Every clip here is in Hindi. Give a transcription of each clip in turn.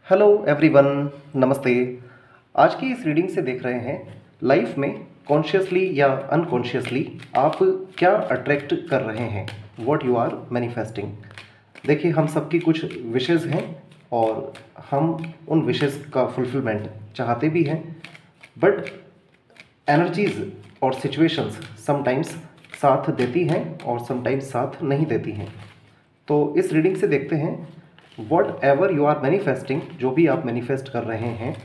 हेलो एवरीवन, नमस्ते। आज की इस रीडिंग से देख रहे हैं लाइफ में कॉन्शियसली या अनकॉन्शियसली आप क्या अट्रैक्ट कर रहे हैं, व्हाट यू आर मैनिफेस्टिंग। देखिए, हम सबकी कुछ विशेज़ हैं और हम उन विशेज़ का फुलफिलमेंट चाहते भी हैं, बट एनर्जीज़ और सिचुएशंस समटाइम्स साथ देती हैं और समटाइम्स साथ नहीं देती हैं। तो इस रीडिंग से देखते हैं whatever you are manifesting, जो भी आप मैनिफेस्ट कर रहे हैं,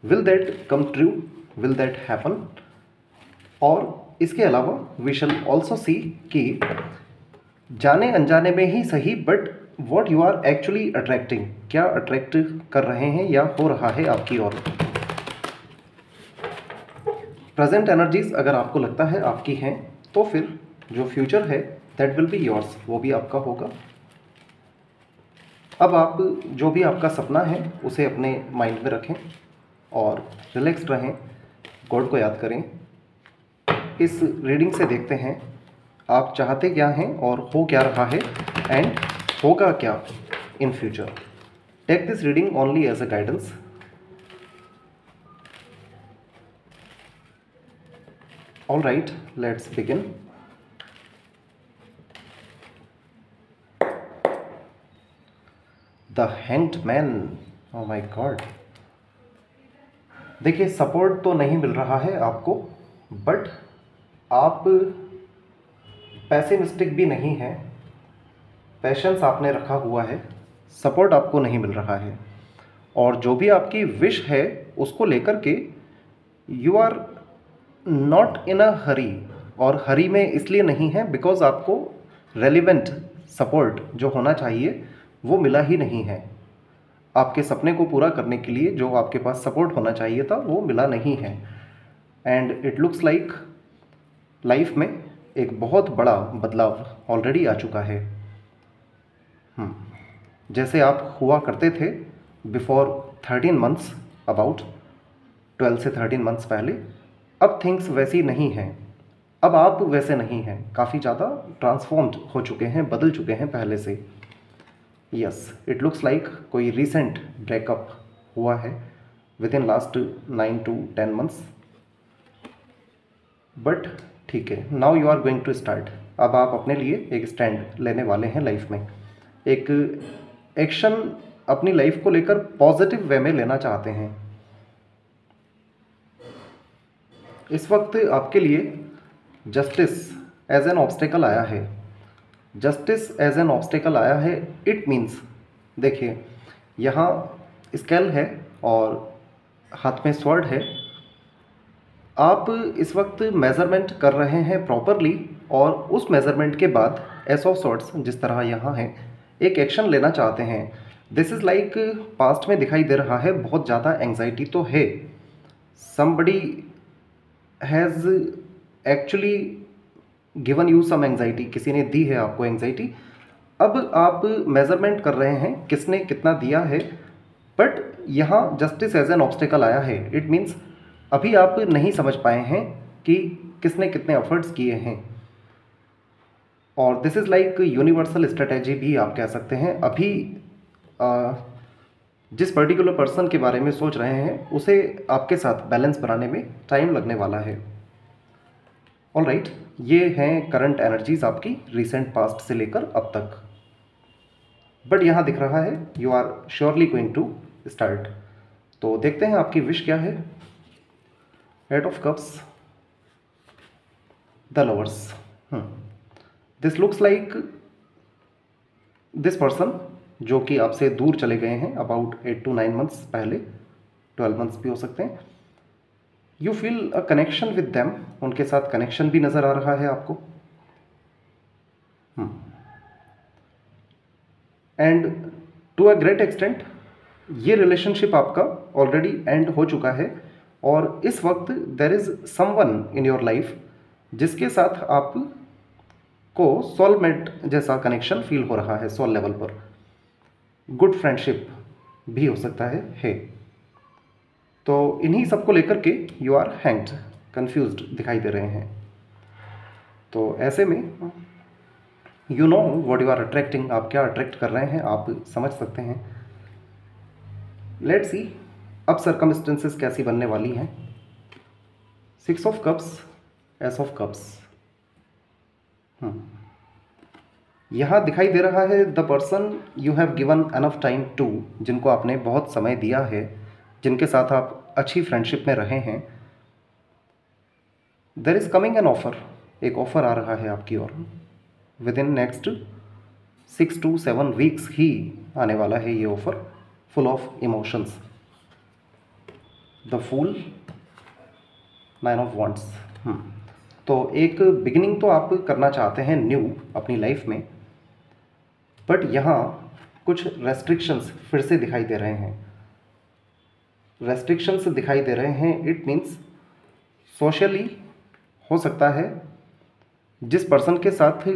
will that come true, will that happen. और इसके अलावा वी शैल ऑल्सो सी कि जाने अनजाने में ही सही, but what you are actually attracting, क्या अट्रैक्ट कर रहे हैं या हो रहा है आपकी ओर। प्रेजेंट एनर्जीज अगर आपको लगता है आपकी हैं, तो फिर जो फ्यूचर है दैट विल बी योर्स, वो भी आपका होगा। अब आप जो भी आपका सपना है उसे अपने माइंड में रखें और रिलैक्स्ड रहें, गॉड को याद करें। इस रीडिंग से देखते हैं आप चाहते क्या हैं और हो क्या रहा है एंड होगा क्या in future. Take this reading only as a guidance. All right, let's begin. The hanged man, oh my god. देखिए, सपोर्ट तो नहीं मिल रहा है आपको, बट आप पैसिमिस्टिक भी नहीं हैं, पैशंस आपने रखा हुआ है, सपोर्ट आपको नहीं मिल रहा है। और जो भी आपकी विश है उसको लेकर के यू आर नॉट इन अ हरी, और हरी में इसलिए नहीं है बिकॉज आपको रेलिवेंट सपोर्ट जो होना चाहिए वो मिला ही नहीं है। आपके सपने को पूरा करने के लिए जो आपके पास सपोर्ट होना चाहिए था वो मिला नहीं है। And it looks like life में एक बहुत बड़ा बदलाव ऑलरेडी आ चुका है। जैसे आप हुआ करते थे बिफोर 13 मंथ्स, अबाउट 12 से 13 मंथ्स पहले, अब थिंग्स वैसी नहीं हैं। अब आप वैसे नहीं हैं, काफ़ी ज़्यादा ट्रांसफॉर्म्ड हो चुके हैं, बदल चुके हैं पहले से। यस, इट लुक्स लाइक कोई रिसेंट ब्रेकअप हुआ है within last 9 to 10 months, but ठीक है, now you are going to start. अब आप अपने लिए एक स्टैंड लेने वाले हैं लाइफ में, एक एक्शन अपनी लाइफ को लेकर पॉजिटिव वे में लेना चाहते हैं। इस वक्त आपके लिए जस्टिस एज एन ऑब्स्टेकल आया है। जस्टिस एज एन ऑब्स्टेकल आया है, इट मीन्स, देखिए यहाँ स्केल है और हाथ में स्वॉर्ड है। आप इस वक्त मेज़रमेंट कर रहे हैं प्रॉपरली, और उस मेज़रमेंट के बाद एस ऑफ सॉर्ड्स जिस तरह यहाँ है, एक एक्शन लेना चाहते हैं। दिस इज़ लाइक पास्ट में दिखाई दे रहा है बहुत ज़्यादा एंग्जाइटी तो है, somebody has actually given you some anxiety, किसी ने दी है आपको एंग्जाइटी। अब आप मेज़रमेंट कर रहे हैं किसने कितना दिया है, बट यहाँ जस्टिस एज एन ऑब्स्टेकल आया है। इट मीन्स अभी आप नहीं समझ पाए हैं कि किसने कितने एफर्ट्स किए हैं, और this is like universal strategy भी आप कह सकते हैं। अभी जिस पर्टिकुलर पर्सन के बारे में सोच रहे हैं उसे आपके साथ बैलेंस बनाने में टाइम लगने वाला है। ऑल राइट, ये हैं करंट एनर्जीज आपकी रिसेंट पास्ट से लेकर अब तक, बट यहाँ दिख रहा है you are surely going to start. तो देखते हैं आपकी विश क्या है। Eight of cups, the lovers. This looks like this person जो कि आपसे दूर चले गए हैं अबाउट 8 to 9 मंथ्स पहले, 12 मंथ्स भी हो सकते हैं। You feel a connection with them, उनके साथ कनेक्शन भी नज़र आ रहा है आपको। And to a great extent ये रिलेशनशिप आपका ऑलरेडी एंड हो चुका है, और इस वक्त there is someone in your life जिसके साथ आप को सोलमेट जैसा कनेक्शन फील हो रहा है, सोल लेवल पर। गुड फ्रेंडशिप भी हो सकता है। तो इन्हीं सब को लेकर के यू आर हैंग्ड, कंफ्यूज्ड दिखाई दे रहे हैं। तो ऐसे में you know what you are attracting, आप क्या अट्रैक्ट कर रहे हैं आप समझ सकते हैं। लेट्स सी अब सर्कमस्टेंसेस कैसी बनने वाली हैं। 6 of cups, ace of cups. यहाँ दिखाई दे रहा है the person you have given enough time to, जिनको आपने बहुत समय दिया है, जिनके साथ आप अच्छी फ्रेंडशिप में रहे हैं। There is coming an offer, एक ऑफर आ रहा है आपकी ओर। Within next 6 to 7 weeks ही आने वाला है ये offer, full of emotions. The fool, 9 of wands. तो एक बिगिनिंग तो आप करना चाहते हैं न्यू अपनी लाइफ में, बट यहाँ कुछ रेस्ट्रिक्शंस फिर से दिखाई दे रहे हैं। रेस्ट्रिक्शंस दिखाई दे रहे हैं, इट मीन्स सोशली हो सकता है जिस पर्सन के साथ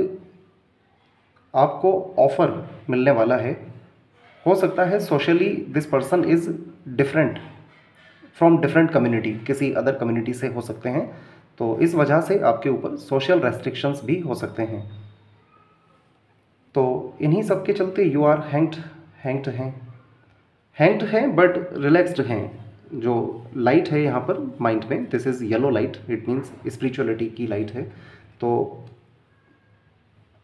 आपको ऑफ़र मिलने वाला है, हो सकता है socially this person is different from different community, किसी अदर कम्युनिटी से हो सकते हैं। तो इस वजह से आपके ऊपर सोशल रेस्ट्रिक्शंस भी हो सकते हैं। तो इन्हीं सब के चलते यू आर हैंग्ड हैं बट रिलैक्स्ड हैं। जो लाइट है यहाँ पर माइंड में, this is yellow light, it means spirituality की लाइट है। तो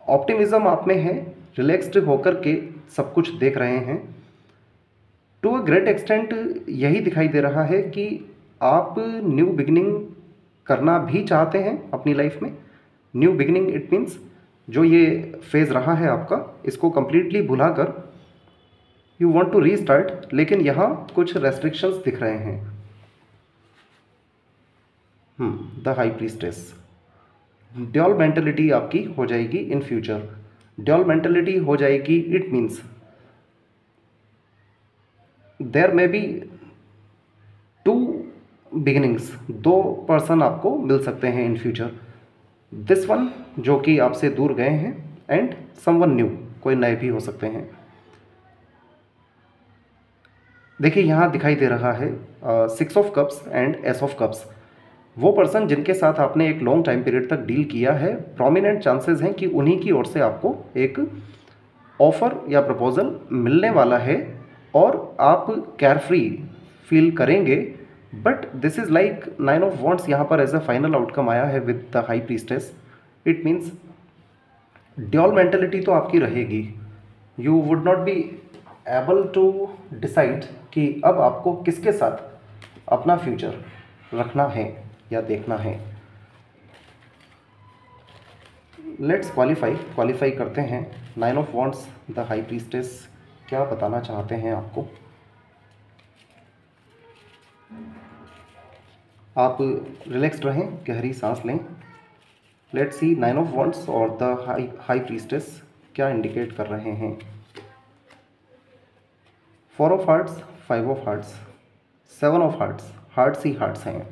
ऑप्टिमिज्म आप में है, रिलैक्स्ड होकर के सब कुछ देख रहे हैं। टू अ ग्रेट एक्सटेंट यही दिखाई दे रहा है कि आप न्यू बिगिनिंग करना भी चाहते हैं अपनी लाइफ में। न्यू बिगिनिंग इट मीन्स जो ये फेज़ रहा है आपका, इसको कम्प्लीटली भुलाकर यू वांट टू रीस्टार्ट, लेकिन यहाँ कुछ रेस्ट्रिक्शंस दिख रहे हैं। The high priestess, dual mentality आपकी हो जाएगी इन फ्यूचर। ड्यूअल मेंटलिटी हो जाएगी, it means there may be 2 beginnings, 2 person आपको मिल सकते हैं इन फ्यूचर। दिस वन जो कि आपसे दूर गए हैं, एंड समवन न्यू, कोई नए भी हो सकते हैं। देखिए यहाँ दिखाई दे रहा है 6 of cups and S of cups. वो पर्सन जिनके साथ आपने एक लॉन्ग टाइम पीरियड तक डील किया है, प्रोमिनेंट चांसेस हैं कि उन्हीं की ओर से आपको एक ऑफ़र या प्रपोजल मिलने वाला है और आप केयरफ्री फील करेंगे। But this is like 9 of wands यहाँ पर एज अ फाइनल आउटकम आया है with the high priestess. It means dual mentality तो आपकी रहेगी। You would not be able to decide कि अब आपको किसके साथ अपना फ्यूचर रखना है या देखना है। लेट्स क्वालिफाई करते हैं। 9 of wants, the high priestess क्या बताना चाहते हैं आपको। आप रिलैक्स्ड रहें, गहरी सांस लें। लेट्स सी 9 ऑफ वॉन्ट्स और द हाई प्रीस्टेस क्या इंडिकेट कर रहे हैं। 4 of hearts, 5 of hearts, 7 of hearts, hearts he hearts हैं।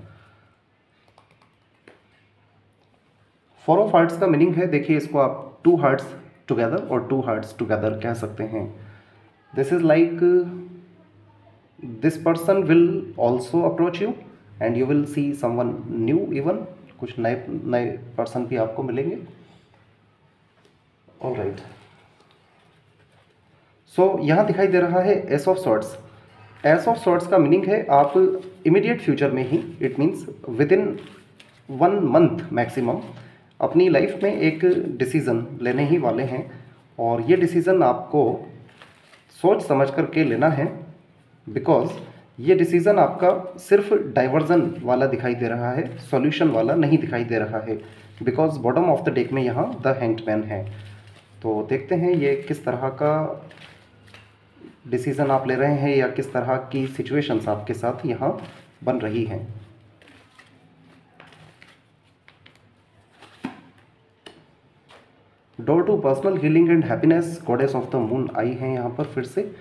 4 ऑफ हार्ट्स का मीनिंग है, देखिए इसको आप 2 हार्ट्स टुगेदर और 2 हार्ट्स टुगेदर कह सकते हैं। This is like this person will also approach you and you will see someone new, even कुछ नए पर्सन भी आपको मिलेंगे। ऑल राइट, सो यहाँ दिखाई दे रहा है ace of swords. Ace of swords का मीनिंग है आप इमीडिएट फ्यूचर में ही, it means within 1 month maximum अपनी लाइफ में एक डिसीज़न लेने ही वाले हैं। और ये डिसीज़न आपको सोच समझ कर के लेना है, बिकॉज ये डिसीज़न आपका सिर्फ डाइवर्जन वाला दिखाई दे रहा है, सॉल्यूशन वाला नहीं दिखाई दे रहा है, because bottom of the deck में यहाँ द हैंग्ड मैन है। तो देखते हैं ये किस तरह का डिसीज़न आप ले रहे हैं या किस तरह की सिचुएशंस आपके साथ यहाँ बन रही हैं। Door to personal healing and happiness, goddess of the moon आई हैं यहाँ पर फिर से।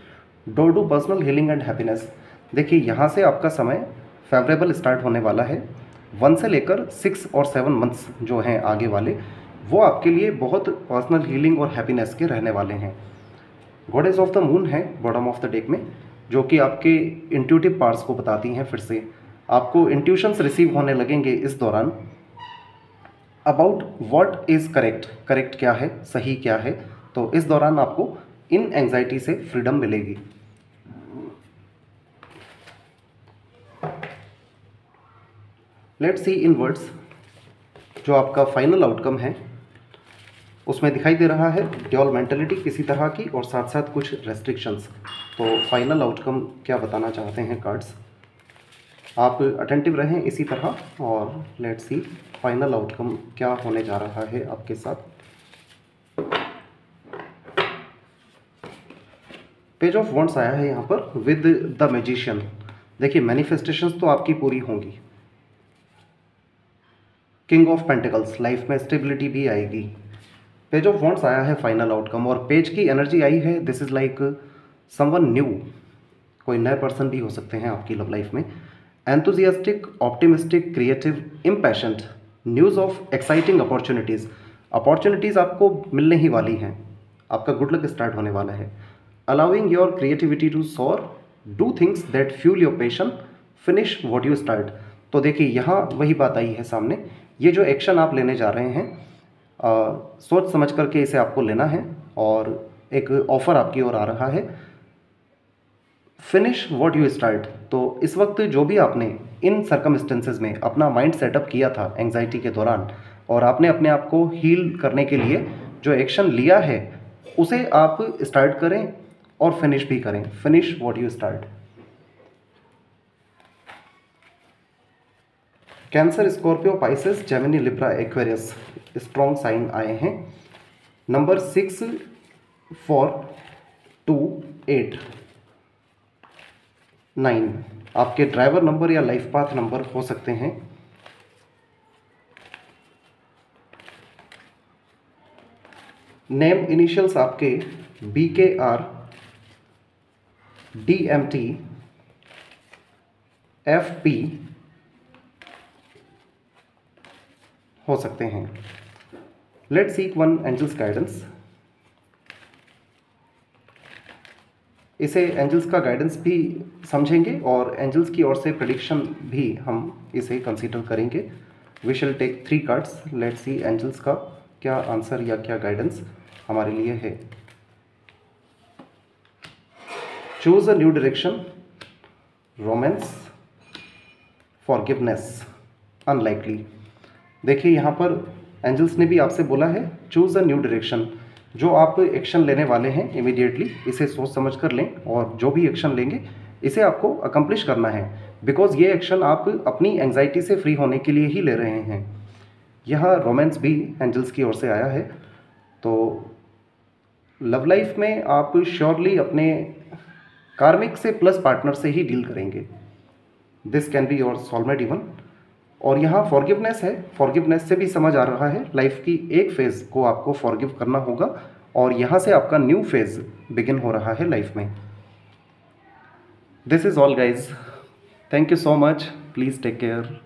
Door to personal healing and happiness, देखिए यहाँ से आपका समय फेवरेबल स्टार्ट होने वाला है। 1 से लेकर 6 और 7 मंथ्स जो हैं आगे वाले, वो आपके लिए बहुत पर्सनल हीलिंग और हैप्पीनेस के रहने वाले हैं। गॉडेस ऑफ द मून है बॉटम ऑफ द डेक में, जो कि आपके इंट्यूटिव पार्ट्स को बताती हैं। फिर से आपको इंट्यूशंस रिसीव होने लगेंगे इस दौरान about what is correct, correct क्या है, सही क्या है। तो इस दौरान आपको इन एंग्जाइटी से फ्रीडम मिलेगी। लेट्स सी इन वर्ड्स, जो आपका फाइनल आउटकम है उसमें दिखाई दे रहा है ड्यूअल मेंटालिटी किसी तरह की और साथ साथ कुछ रेस्ट्रिक्शंस। तो फाइनल आउटकम क्या बताना चाहते हैं कार्ड्स, आप अटेंटिव रहें इसी तरह और लेट्स सी फाइनल आउटकम क्या होने जा रहा है आपके साथ। पेज ऑफ वॉन्ड्स आया है यहाँ पर विद द मैजिशियन। देखिए मैनिफेस्टेशंस तो आपकी पूरी होंगी। किंग ऑफ पेंटिकल्स, लाइफ में स्टेबिलिटी भी आएगी। पेज ऑफ वॉन्ड्स आया है फाइनल आउटकम और पेज की एनर्जी आई है this is like someone new, कोई नए पर्सन भी हो सकते हैं आपकी लव लाइफ में। Enthusiastic, optimistic, creative, impatient, news of exciting opportunities, opportunities आपको मिलने ही वाली हैं, आपका गुड लक स्टार्ट होने वाला है। अलाउिंग योर क्रिएटिविटी टू सोर, do things that fuel your passion, finish what you start. तो देखिए यहाँ वही बात आई है सामने, ये जो एक्शन आप लेने जा रहे हैं सोच समझ करके इसे आपको लेना है और एक ऑफ़र आपकी ओर आ रहा है, फिनिश व्हाट यू स्टार्ट। तो इस वक्त जो भी आपने इन सर्कमस्टेंसेस में अपना माइंड सेटअप किया था एंग्जाइटी के दौरान और आपने अपने आप को हील करने के लिए जो एक्शन लिया है उसे आप स्टार्ट करें और फिनिश भी करें, finish what you start. Cancer, Scorpio, Pisces, Gemini, Libra, Aquarius strong sign आए हैं। नंबर 6, 4, 2, 8, 9 आपके ड्राइवर नंबर या लाइफ पाथ नंबर हो सकते हैं। नेम इनिशियल्स आपके BKR, DMT, FP हो सकते हैं। Let's seek one angels guidance. इसे एंजल्स का गाइडेंस भी समझेंगे और एंजल्स की ओर से प्रेडिक्शन भी हम इसे कंसीडर करेंगे। We shall take 3 cards, let's see angels का क्या आंसर या क्या गाइडेंस हमारे लिए है। Choose a new direction, romance, forgiveness, unlikely. देखिए यहाँ पर एंजल्स ने भी आपसे बोला है चूज़ अ न्यू डायरेक्शन, जो आप एक्शन लेने वाले हैं इमीडिएटली इसे सोच समझ कर लें और जो भी एक्शन लेंगे इसे आपको अकम्प्लिश करना है, बिकॉज ये एक्शन आप अपनी एंग्जाइटी से फ्री होने के लिए ही ले रहे हैं। यह रोमांस भी एंजल्स की ओर से आया है। तो लव लाइफ में आप श्योरली अपने कार्मिक से प्लस पार्टनर से ही डील करेंगे, this can be your soulmate even. और यहाँ फॉरगिवनेस है, फॉरगिवनेस से भी समझ आ रहा है लाइफ की एक फेज़ को आपको फॉरगिव करना होगा और यहाँ से आपका न्यू फेज़ बिगिन हो रहा है लाइफ में। This is all guys, thank you so much, please take care.